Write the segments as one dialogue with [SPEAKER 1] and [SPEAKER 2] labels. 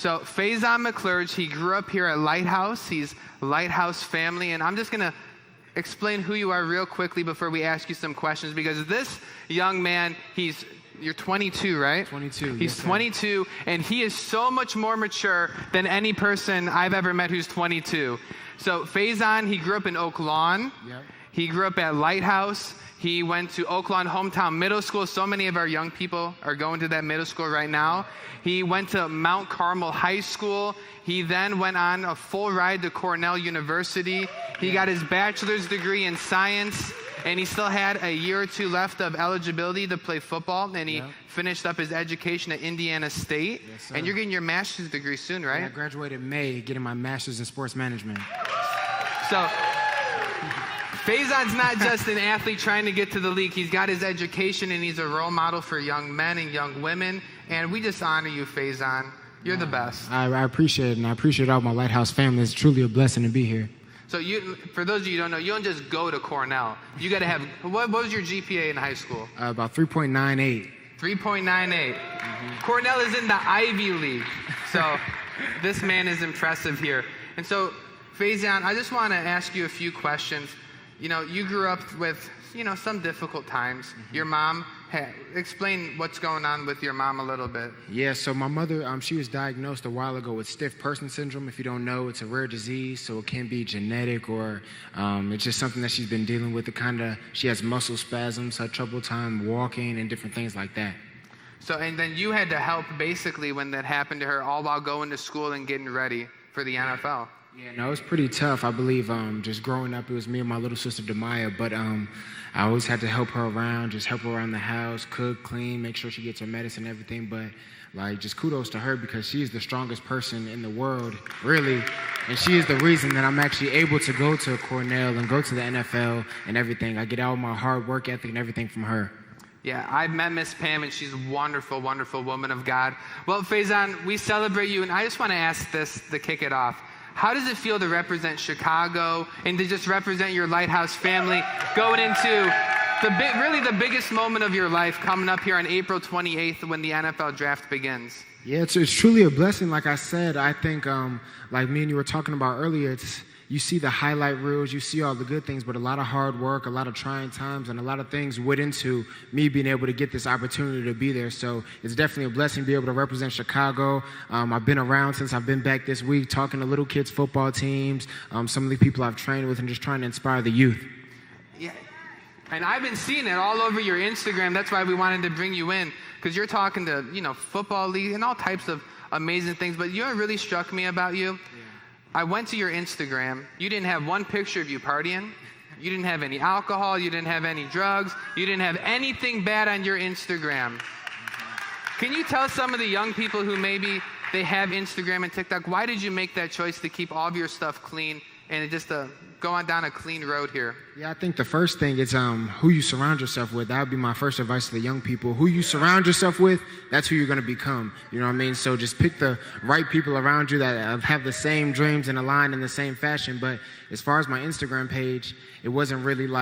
[SPEAKER 1] So Phazione McClurge, he grew up here at Lighthouse. He's Lighthouse family. And I'm just going to explain who you are real quickly before we ask you some questions, because this young man, you're 22, right?
[SPEAKER 2] 22.
[SPEAKER 1] He's
[SPEAKER 2] yes,
[SPEAKER 1] 22, and he is so much more mature than any person I've ever met who's 22. So Phazione, he grew up in Oak Lawn.
[SPEAKER 2] Yep.
[SPEAKER 1] He grew up at Lighthouse. He went to Oak Lawn Hometown Middle School. So many of our young people are going to that middle school right now. He went to Mount Carmel High School. He then went on a full ride to Cornell University. He got his bachelor's degree in science, and he still had a year or two left of eligibility to play football, and he finished up his education at Indiana State.
[SPEAKER 2] Yes, sir.
[SPEAKER 1] And you're getting your master's degree soon, right?
[SPEAKER 2] Yeah, I graduated in May, getting my master's in sports management.
[SPEAKER 1] So Phazion's not just an athlete trying to get to the league. He's got his education, and he's a role model for young men and young women. And we just honor you, Phazione. You're the best.
[SPEAKER 2] I appreciate it, and I appreciate all my Lighthouse family. It's truly a blessing to be here.
[SPEAKER 1] So for those of you who don't know, you don't just go to Cornell. You got to have, what was your GPA in high school?
[SPEAKER 2] About 3.98.
[SPEAKER 1] 3.98. Cornell is in the Ivy League. So this man is impressive here. And so, Phazione, I just want to ask you a few questions. You know, you grew up with, some difficult times. Your mom, explain what's going on with your mom a little bit.
[SPEAKER 2] Yeah, so my mother, she was diagnosed a while ago with stiff person syndrome. If you don't know, it's a rare disease, so it can be genetic, or it's just something that she's been dealing with. She has muscle spasms, had trouble time walking, and different things like that.
[SPEAKER 1] So, and then you had to help basically when that happened to her, all while going to school and getting ready for the NFL.
[SPEAKER 2] Yeah, no, it was pretty tough. I believe just growing up, it was me and my little sister, Demaya, but I always had to help her around, just help her around the house, cook, clean, make sure she gets her medicine and everything. But, just kudos to her, because she is the strongest person in the world, really. And she is the reason that I'm actually able to go to Cornell and go to the NFL and everything. I get all my hard work ethic and everything from her.
[SPEAKER 1] Yeah, I've met Miss Pam, and she's a wonderful, wonderful woman of God. Well, Phazione, we celebrate you, and I just want to ask this to kick it off. How does it feel to represent Chicago and to just represent your Lighthouse family going into really the biggest moment of your life coming up here on April 28th when the NFL draft begins?
[SPEAKER 2] Yeah, it's truly a blessing. Like I said, I think like me and you were talking about earlier, you see the highlight reels, you see all the good things, but a lot of hard work, a lot of trying times, and a lot of things went into me being able to get this opportunity to be there. So it's definitely a blessing to be able to represent Chicago. I've been around since I've been back this week, talking to little kids' football teams, some of the people I've trained with, and just trying to inspire the youth.
[SPEAKER 1] Yeah, and I've been seeing it all over your Instagram. That's why we wanted to bring you in, because you're talking to, football league and all types of amazing things. But you know what really struck me about you? Yeah. I went to your Instagram. You didn't have one picture of you partying. You didn't have any alcohol. You didn't have any drugs. You didn't have anything bad on your Instagram. Can you tell some of the young people who maybe they have Instagram and TikTok, why did you make that choice to keep all of your stuff clean and just go on down a clean road here?
[SPEAKER 2] Yeah, I think the first thing is who you surround yourself with. That would be my first advice to the young people. Who you surround yourself with, that's who you're going to become. You know what I mean? So just pick the right people around you that have the same dreams and align in the same fashion. But as far as my Instagram page, it wasn't really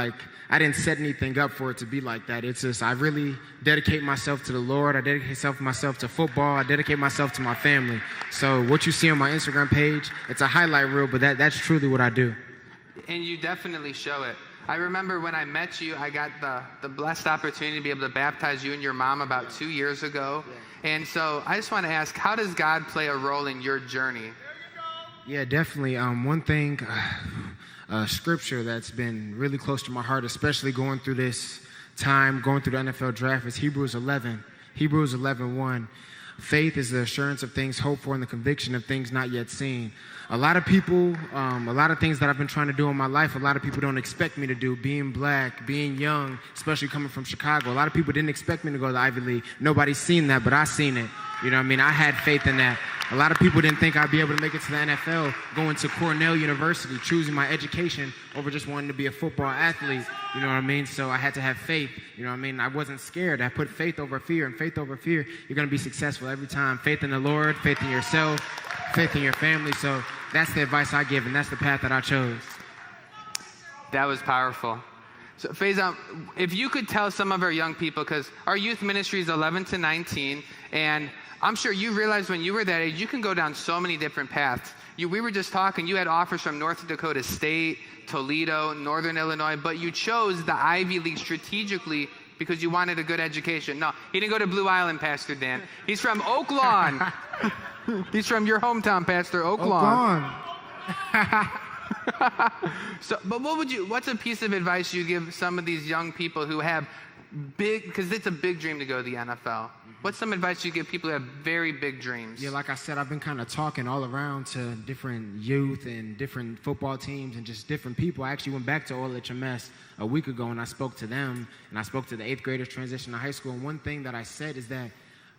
[SPEAKER 2] I didn't set anything up for it to be like that. It's just I really dedicate myself to the Lord. I dedicate myself to football. I dedicate myself to my family. So what you see on my Instagram page, it's a highlight reel, but that's truly what I do.
[SPEAKER 1] And you definitely show it. I remember when I met you, I got the blessed opportunity to be able to baptize you and your mom about 2 years ago. Yeah. And so I just want to ask, how does God play a role in your journey?
[SPEAKER 2] Yeah, definitely. One thing, scripture that's been really close to my heart, especially going through this time, going through the NFL draft, is Hebrews 11. Hebrews 11:1. Faith is the assurance of things hoped for and the conviction of things not yet seen. A lot of people, a lot of things that I've been trying to do in my life, a lot of people don't expect me to do. Being black, being young, especially coming from Chicago, a lot of people didn't expect me to go to the Ivy League. Nobody's seen that, but I seen it. You know what I mean? I had faith in that. A lot of people didn't think I'd be able to make it to the NFL, going to Cornell University, choosing my education over just wanting to be a football athlete. You know what I mean? So I had to have faith. You know what I mean? I wasn't scared. I put faith over fear, and faith over fear, you're going to be successful every time. Faith in the Lord, faith in yourself, faith in your family. So that's the advice I give, and that's the path that I chose.
[SPEAKER 1] That was powerful. So, Phazione, if you could tell some of our young people, because our youth ministry is 11 to 19, and I'm sure you realized when you were that age, you can go down so many different paths. We were just talking, you had offers from North Dakota State, Toledo, Northern Illinois, but you chose the Ivy League strategically because you wanted a good education. No, he didn't go to Blue Island, Pastor Dan. He's from Oak Lawn. He's from your hometown, Pastor, Oak Lawn. So, but what's a piece of advice you give some of these young people who have because it's a big dream to go to the NFL. What's some advice you give people who have very big dreams?
[SPEAKER 2] Yeah, like I said, I've been kind of talking all around to different youth and different football teams and just different people. I actually went back to Old HMS a week ago and I spoke to them and I spoke to the 8th graders transition to high school. And one thing that I said is that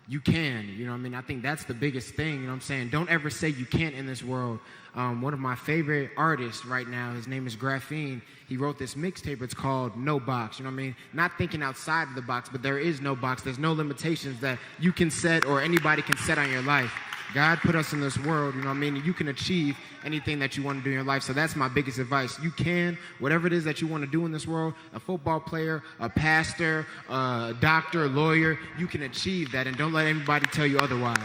[SPEAKER 2] you can, you know what I mean? I think that's the biggest thing, you know what I'm saying? Don't ever say you can't in this world. One of my favorite artists right now, his name is Graphene. He wrote this mixtape, it's called No Box, you know what I mean? Not thinking outside of the box, but there is no box. There's no limitations that you can set or anybody can set on your life. God put us in this world, you know what I mean? You can achieve anything that you want to do in your life. So that's my biggest advice. You can, whatever it is that you want to do in this world, a football player, a pastor, a doctor, a lawyer, you can achieve that. And don't let anybody tell you otherwise.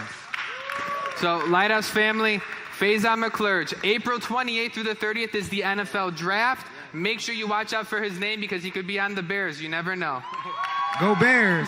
[SPEAKER 1] So Lighthouse family, Phazione McClurge, April 28th through the 30th is the NFL draft. Make sure you watch out for his name because he could be on the Bears. You never know.
[SPEAKER 2] Go Bears.